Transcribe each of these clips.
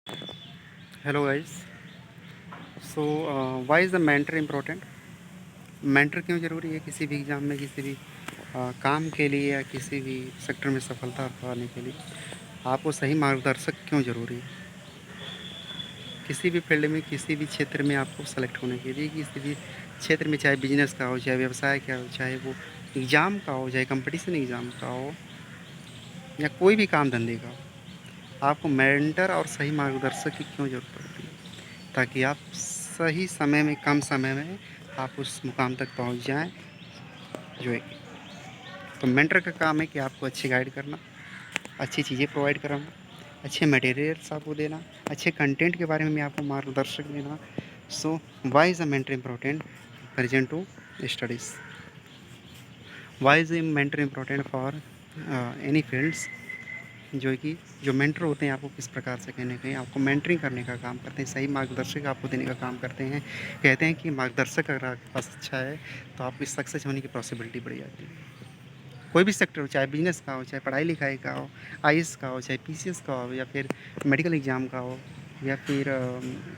Hello guys. So why is the mentor important? Mentor क्यों ज़रूरी है किसी भी एग्ज़ाम में, किसी भी काम के लिए या किसी भी सेक्टर में सफलता पाने के लिए? आपको सही मार्गदर्शक क्यों ज़रूरी है? किसी भी फील्ड में, किसी भी क्षेत्र में आपको सेलेक्ट होने के लिए, किसी भी क्षेत्र में, चाहे बिजनेस का हो, चाहे व्यवसाय का हो, चाहे वो एग्ज़ाम का हो, चाहे कंपटीशन एग्ज़ाम का हो, या कोई भी काम धंधे का हो, आपको मेंटर और सही मार्गदर्शक की क्यों ज़रूरत पड़ती है? ताकि आप सही समय में, कम समय में आप उस मुकाम तक पहुंच जाएं जो है। तो मेंटर का काम है कि आपको अच्छी गाइड करना, अच्छी चीज़ें प्रोवाइड कराना, अच्छे मटेरियल्स आपको देना, अच्छे कंटेंट के बारे में आपको मार्गदर्शक देना। So why is a mentor important present to studies? Why is a mentor important for any fields? जो है कि जो मेंटर होते हैं आपको किस प्रकार से कहीं न कहीं आपको मेंटरिंग करने का काम करते हैं, सही मार्गदर्शक आपको देने का काम करते हैं। कहते हैं कि मार्गदर्शक अगर आपके पास अच्छा है, तो आपकी सक्सेस होने की पॉसिबिलिटी बढ़ जाती है। कोई भी सेक्टर हो, चाहे बिज़नेस का हो, चाहे पढ़ाई-लिखाई का हो, आईएएस का हो, चाहे पीसीएस का हो, या फिर मेडिकल एग्ज़ाम का हो, या फिर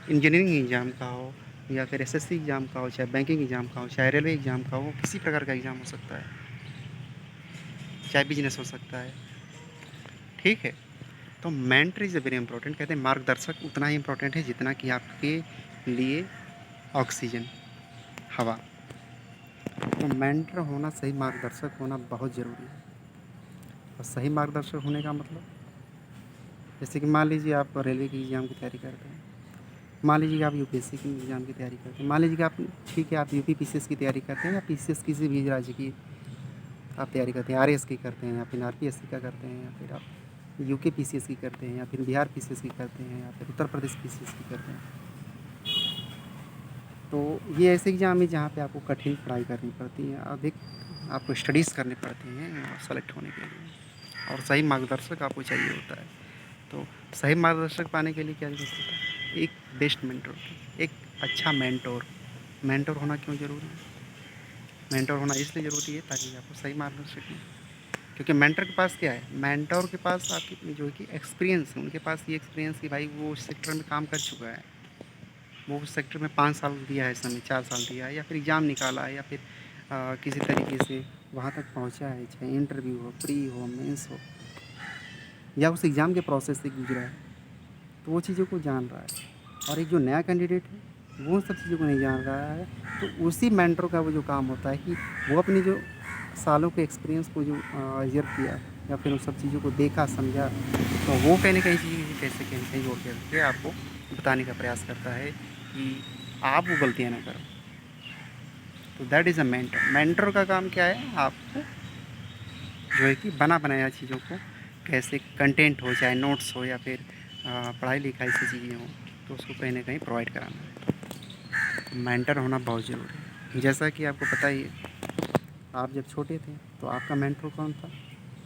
इंजीनियरिंग एग्ज़ाम का हो, या फिर एसएससी एग्ज़ाम का हो, चाहे बैंकिंग एग्ज़ाम का हो, चाहे रेलवे एग्ज़ाम का हो, किसी प्रकार का एग्ज़ाम हो सकता है, चाहे बिज़नेस हो सकता है, ठीक है? तो mentor is a very important. कहते हैं मार्गदर्शक उतना ही इम्पोर्टेंट है जितना कि आपके लिए ऑक्सीजन, हवा। तो मेंटर होना, सही मार्गदर्शक होना बहुत ज़रूरी है। और सही मार्गदर्शक होने का मतलब, जैसे कि मान लीजिए आप रेलवे की एग्ज़ाम की तैयारी करते हैं, मान लीजिए कि आप यूपीएससी की एग्ज़ाम की तैयारी करते हैं, मान लीजिए कि आप, ठीक है, आप यूपी पीसीएस की तैयारी करते हैं, या पीसीएस किसी भी राज्य की आप तैयारी करते हैं, आरएएस की करते हैं, या फिर आरपीएससी का करते हैं, या फिर आप यूके पीसीएस की करते हैं, या फिर बिहार पीसीएस की करते हैं, या फिर उत्तर प्रदेश पीसीएस की करते हैं। तो ये ऐसे एग्ज़ाम है जहाँ पे आपको कठिन पढ़ाई करनी पड़ती है, अधिक आपको स्टडीज़ करनी पड़ती हैं सेलेक्ट होने के लिए, और सही मार्गदर्शक आपको चाहिए होता है। तो सही मार्गदर्शक पाने के लिए क्या ज़रूरत होता है? एक बेस्ट मेंटर की, एक अच्छा मेंटर। मेंटर होना क्यों ज़रूरी है? मेंटर होना इसलिए ज़रूरी है ताकि आपको सही मार्गदर्शक मिले। क्योंकि मेंटर के पास क्या है? मेंटर के पास आपकी जो है कि एक्सपीरियंस है, उनके पास ये एक्सपीरियंस कि भाई वो उस सेक्टर में काम कर चुका है। वो उस सेक्टर में 5 साल दिया है समय, 4 साल दिया है, या फिर एग्ज़ाम निकाला है, या फिर किसी तरीके से वहाँ तक पहुँचा है, चाहे इंटरव्यू हो, प्री हो, मेंस हो, या उस एग्ज़ाम के प्रोसेस से गुज़रा है, तो वो चीज़ों को जान रहा है। और एक जो नया कैंडिडेट है, वो उन सब चीज़ों को नहीं जान रहा है, तो उसी मेंटर का वो जो काम होता है कि वो अपनी जो सालों के एक्सपीरियंस को जो ऑब्ज़र्व किया, या फिर उन सब चीज़ों को देखा, समझा, तो वो कहीं न कहीं चीज़ें कैसे कहीं न कहीं जोड़ के आपको बताने का प्रयास करता है कि आप वो गलतियाँ ना करो। तो that is a mentor. Mentor का काम क्या है? आपको जो है कि बना बनाया चीज़ों को कैसे कंटेंट हो, चाहे नोट्स हो, या फिर पढ़ाई लिखाई से चीज़ें हों, तो उसको कहीं न कहीं प्रोवाइड कराना है। मेंटर होना बहुत ज़रूरी है। जैसा कि आपको पता ही है, आप जब छोटे थे तो आपका मेंटर कौन था?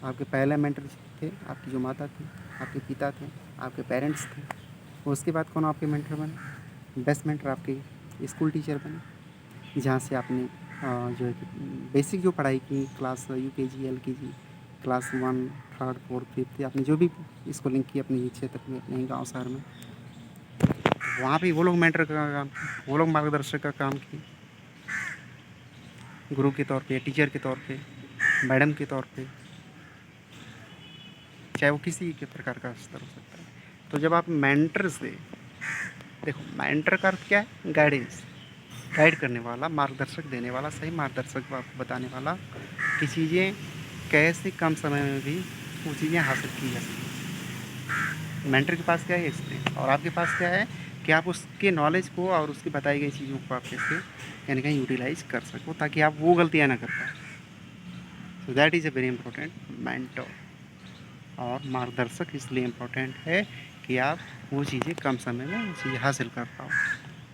आपके पहले मेंटर थे आपकी जो माता थी, आपके पिता थे, आपके पेरेंट्स थे। उसके बाद कौन आपके मेंटर बने? बेस्ट मेंटर आपके स्कूल टीचर बने, जहाँ से आपने जो है कि बेसिक जो पढ़ाई की, क्लास यूकेजी, एलकेजी, क्लास 1, 3, 4, 5 आपने जो भी स्कूलिंग की अपने क्षेत्र में, अपने गाँव शहर में, वहाँ पे वो लोग मेंटर का काम, वो लोग मार्गदर्शक का काम किए, गुरु के तौर पे, टीचर के तौर पे, मैडम के तौर पे, चाहे वो किसी के प्रकार का स्तर हो सकता है। तो जब आप मेंटर से, देखो मेंटर का अर्थ क्या है? गाइडेंस, गाइड करने वाला, मार्गदर्शक देने वाला, सही मार्गदर्शक आपको बताने वाला कि चीज़ें कैसे कम समय में भी वो चीज़ें हासिल की जा सकें। मेंटर के पास क्या है? एक्सपीरियंस। और आपके पास क्या है कि आप उसके नॉलेज को और उसकी बताई गई चीज़ों को आप कैसे कहीं न कहीं यूटिलाइज़ कर सको, ताकि आप वो गलतियाँ ना कर पाएँ। So that is a very important mentor. और मार्गदर्शक इसलिए इम्पोर्टेंट है कि आप वो चीज़ें कम समय में वो चीज़ें हासिल कर पाओ,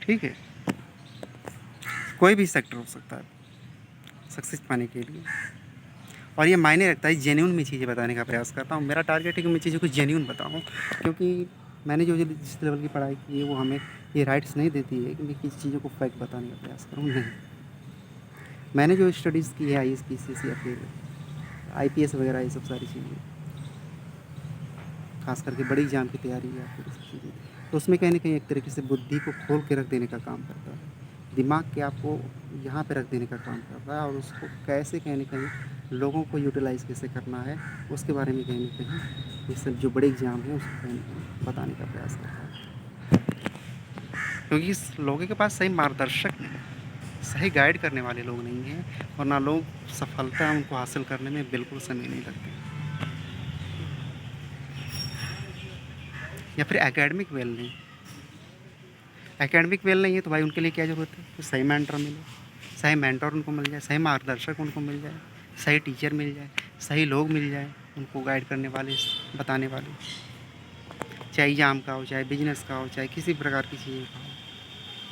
ठीक है? कोई भी सेक्टर हो सकता है सक्सेस पाने के लिए, और ये मायने रखता है, जेन्युइन मैं चीज़ें बताने का प्रयास करता हूँ। मेरा टारगेट है कि मैं चीज़ों को जेन्युइन बताऊँ, क्योंकि मैंने जो जिस लेवल की पढ़ाई की है वो हमें ये राइट्स नहीं देती है कि मैं किसी चीज़ों को फैक्ट बताने का प्रयास करूँ, नहीं। मैंने जो स्टडीज़ की है आईएएस, पीसीएस, या फिर आईपीएस वगैरह, ये सब सारी चीज़ें, खास करके बड़ी एग्ज़ाम की तैयारी, या फिर ये सब चीज़ें, तो उसमें कहीं न कहीं एक तरीके से बुद्धि को खोल के रख देने का काम करता है। दिमाग के आपको यहाँ पे रख देने का काम करता है और उसको कैसे कहीं न कहीं लोगों को यूटिलाइज़ कैसे करना है, उसके बारे में कहीं न कहीं ये सब जो बड़े एग्ज़ाम हैं उसको कहीं न कहीं बताने का प्रयास करता है। क्योंकि इस लोगों के पास सही मार्गदर्शक नहीं है, सही गाइड करने वाले लोग नहीं हैं और ना लोग सफलता उनको हासिल करने में बिल्कुल समय नहीं लगते। या फिर एकेडमिक वेल नहीं, एकेडमिक वेल नहीं है तो भाई उनके लिए क्या ज़रूरत है कि सही मेंटर मिले, सही मेंटर उनको मिल जाए, सही मार्गदर्शक उनको मिल जाए, सही टीचर मिल जाए, सही लोग मिल जाए उनको गाइड करने वाले, बताने वाले, चाहे एग्जाम का हो, चाहे बिजनेस का हो, चाहे किसी प्रकार की चीज़ों का हो,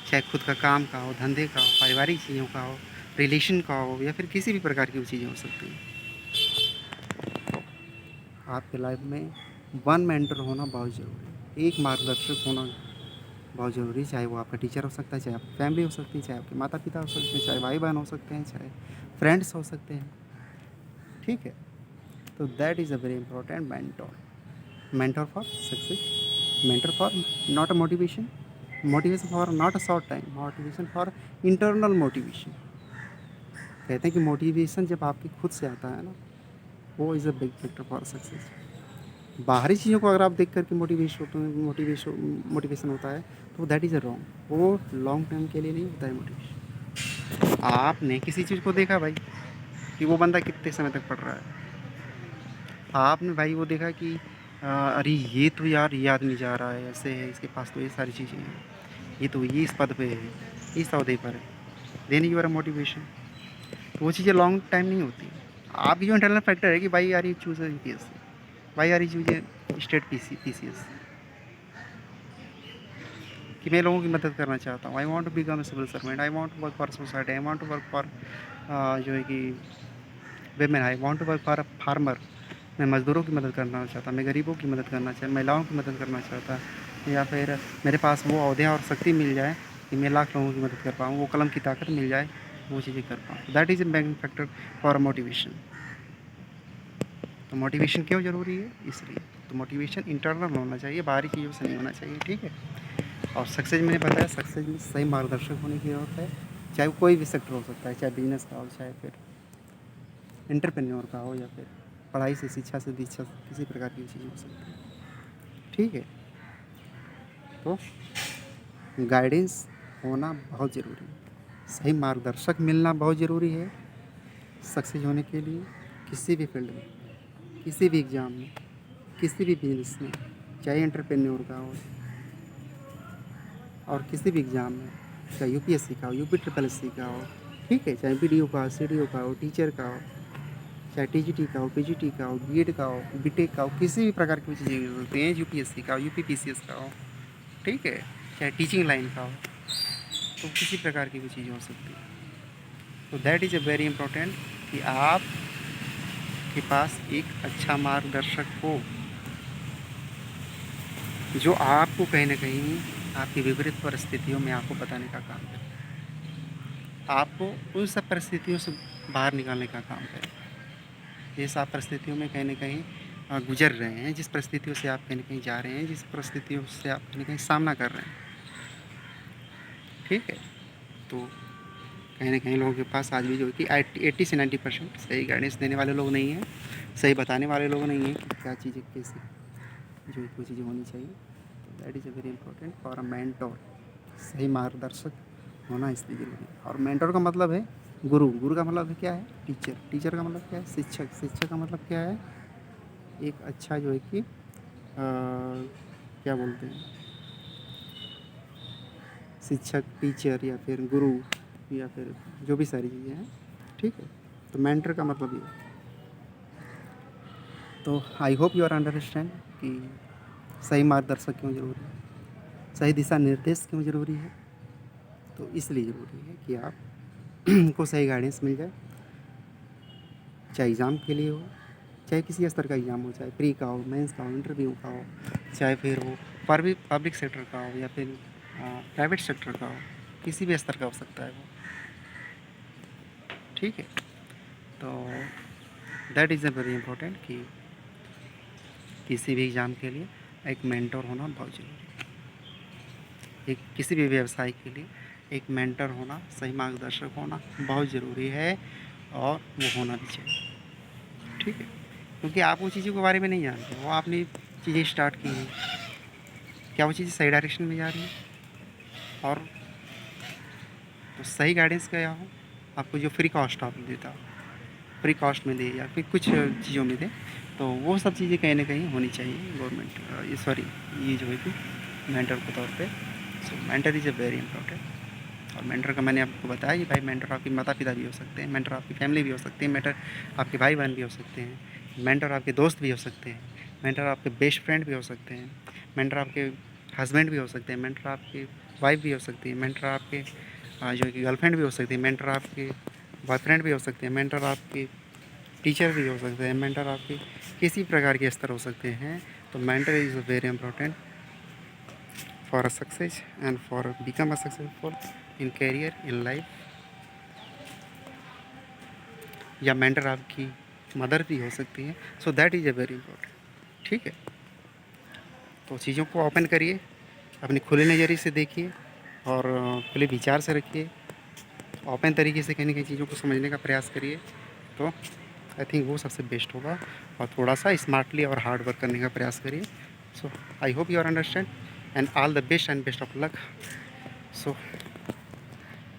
चाहे खुद का काम का हो, धंधे का हो, पारिवारिक चीज़ों का हो, रिलेशन का हो या फिर किसी भी प्रकार की वो चीज़ें हो सकती हैं। आपके लाइफ में वन मेंटर होना बहुत ज़रूरी है, एक मार्गदर्शक होना बहुत ज़रूरी है, चाहे वो आपका टीचर हो सकता है, चाहे आपकी फैमिली हो सकती है, चाहे आपके माता पिता हो सकते हैं, चाहे भाई बहन हो सकते हैं, चाहे फ्रेंड्स हो सकते हैं। ठीक है, तो that is a very important mentor, mentor for success, mentor for not a motivation, motivation for not a short time, motivation for internal motivation. कहते हैं कि मोटिवेशन जब आपकी खुद से आता है ना, वो is a big factor for success. बाहरी चीज़ों को अगर आप देख कर के मोटिवेशन होता है तो दैट इज़ अ रॉन्ग, वो लॉन्ग टर्म के लिए नहीं होता है मोटिवेशन। आपने किसी चीज़ को देखा भाई कि वो बंदा कितने समय तक पढ़ रहा है, आपने भाई वो देखा कि अरे ये तो यार ये आदमी जा रहा है, ऐसे है, इसके पास तो ये सारी चीज़ें हैं, ये तो ये इस पद पे है, इस अहदे पर है, देन यू आर मोटिवेशन। वो चीज़ें लॉन्ग टाइम नहीं होती। आपकी जो इंटरनल फैक्टर है कि भाई यार ये चूज़ है यूपीएससी, भाई यार ये चूज़ स्टेट पीसीएस, कि मैं लोगों की मदद करना चाहता हूँ। I want to become a civil servant, I want to work for society, I want to work for जो है कि women, I want to work for a farmer. मैं मज़दूरों की मदद करना चाहता, मैं गरीबों की मदद करना चाहता, महिलाओं की मदद करना चाहता, या फिर मेरे पास वो ओहदे और शक्ति मिल जाए कि मैं लाख लोगों की मदद कर पाऊँ, वो कलम की ताकत मिल जाए, वो चीज़ें कर पाऊँ। That is a main factor for motivation. तो मोटिवेशन क्यों ज़रूरी है? इसलिए तो मोटिवेशन इंटरनल होना चाहिए, बाहरी चीज़ों से नहीं होना चाहिए। ठीक है, और सक्सेस मैंने बताया, सक्सेस में सही मार्गदर्शक होने की ज़रूरत है, चाहे वो कोई भी सेक्टर हो सकता है, चाहे बिजनेस का हो, चाहे फिर एंटरप्रेन्योर का हो, या फिर पढ़ाई से, शिक्षा से, दीक्षा से, किसी प्रकार की चीज़ हो सकती है। ठीक है, तो गाइडेंस होना बहुत ज़रूरी है, सही मार्गदर्शक मिलना बहुत ज़रूरी है सक्सेस होने के लिए, किसी भी फील्ड में, किसी भी एग्ज़ाम में, किसी भी बिजनेस में, चाहे एंटरप्रेन्योर का हो और किसी भी एग्ज़ाम में, चाहे यूपीएससी का हो, यूपी ट्रिपल एससी का हो, ठीक है, चाहे बीडीओ का हो, सीडीओ का हो, टीचर का हो, चाहे टीजीटी का हो, पीजीटी का हो, बीएड का हो, बीटेक का हो, किसी भी प्रकार की चीज़ें हो सकती हैं, यूपीएससी का हो, यूपी पीसीएस का हो, ठीक है, चाहे टीचिंग लाइन का हो, तो किसी प्रकार की भी चीज़ हो सकती है। तो that is a very important कि आपके पास एक अच्छा मार्गदर्शक हो, जो आपको कहीं न कहीं आपकी विपरीत परिस्थितियों में आपको बताने का काम करे, आपको उन सब परिस्थितियों से बाहर निकालने का काम करे। जिस आप परिस्थितियों में कहीं न कहीं गुज़र रहे हैं, जिस परिस्थितियों से आप कहीं न कहीं जा रहे हैं, जिस परिस्थितियों से आप कहीं न कहीं सामना कर रहे हैं, ठीक है? तो कहीं न कहीं लोगों के पास आज भी जो है कि 80 से 90% सही गाइडेंस देने वाले लोग नहीं हैं, सही बताने वाले लोग नहीं हैं कि क्या चीज़ें कैसे जो है कोई चीज़ें होनी चाहिए। तो that is a very important for a mentor, सही मार्गदर्शक होना इसलिए ज़रूरी है। और मेंटर का मतलब है गुरु, गुरु का मतलब है क्या है? टीचर, टीचर का मतलब क्या है? शिक्षक, शिक्षक का मतलब क्या है? एक अच्छा जो है कि क्या बोलते हैं, शिक्षक, टीचर या फिर गुरु या फिर जो भी सारी चीज़ें हैं, ठीक है? तो मेंटर का मतलब ये है। तो I hope you are understand कि सही मार्गदर्शक क्यों ज़रूरी है, सही दिशा निर्देश क्यों ज़रूरी है। तो इसलिए ज़रूरी है कि आप को सही गाइडेंस मिल जाए, चाहे एग्ज़ाम के लिए हो, चाहे किसी स्तर का एग्ज़ाम हो, चाहे प्री का हो, मेंस का हो, इंटरव्यू का हो, चाहे फिर वो पब्लिक सेक्टर का हो या फिर प्राइवेट सेक्टर का हो, किसी भी स्तर का हो सकता है वो। ठीक है, तो that is a very important कि किसी भी एग्ज़ाम के लिए एक मेंटर होना बहुत ज़रूरी है। एक किसी भी व्यवसाय के लिए एक मेंटर होना, सही मार्गदर्शक होना बहुत ज़रूरी है और वो होना भी चाहिए। ठीक है? क्योंकि आप वो चीज़ों के बारे में नहीं जानते, वो आपने चीज़ें स्टार्ट की हैं, क्या वो चीज़ें सही डायरेक्शन में जा रही हैं? और तो सही गाइडेंस क्या हो, आपको जो फ्री कॉस्ट आप देता हो, फ्री कॉस्ट में दे या फिर कुछ चीज़ों में दे, तो वो सब चीज़ें कहीं ना कहीं होनी चाहिए गवर्नमेंट, ये सॉरी, ये जो है कि मेंटर के तौर पे। So mentor is a very important. और मेंटर का मैंने आपको बताया कि भाई मेंटर आपके माता पिता भी हो सकते हैं, मेंटर आपकी फैमिली भी हो सकती है, मेंटर आपके भाई बहन भी हो सकते हैं, मेंटर आपके दोस्त भी हो सकते हैं, मेंटर आपके बेस्ट फ्रेंड भी हो सकते हैं, मेंटर आपके हस्बैंड भी हो सकते हैं, मेंटर आपके वाइफ भी हो सकती है, मेंटर आपके जो कि गर्लफ्रेंड भी हो सकती है, मेंटर आपके बॉयफ्रेंड भी हो सकते हैं, मेंटर आपके टीचर भी हो सकते हैं, मेंटर आपके किसी प्रकार के स्तर हो सकते हैं। तो mentor is very important for a success and for become a successful in career in life. या मेंटर आपकी मदर भी हो सकती है। So that is a very important. ठीक है? तो चीज़ों को ओपन करिए, अपनी खुले नज़रिए से देखिए और खुले विचार से रखिए, ओपन तरीके से कहीं न कहीं चीज़ों को समझने का प्रयास करिए। तो आई थिंक वो सबसे बेस्ट होगा। और थोड़ा सा स्मार्टली और हार्ड वर्क करने का प्रयास करिए। So I hope you are understand and all the best and best of luck. So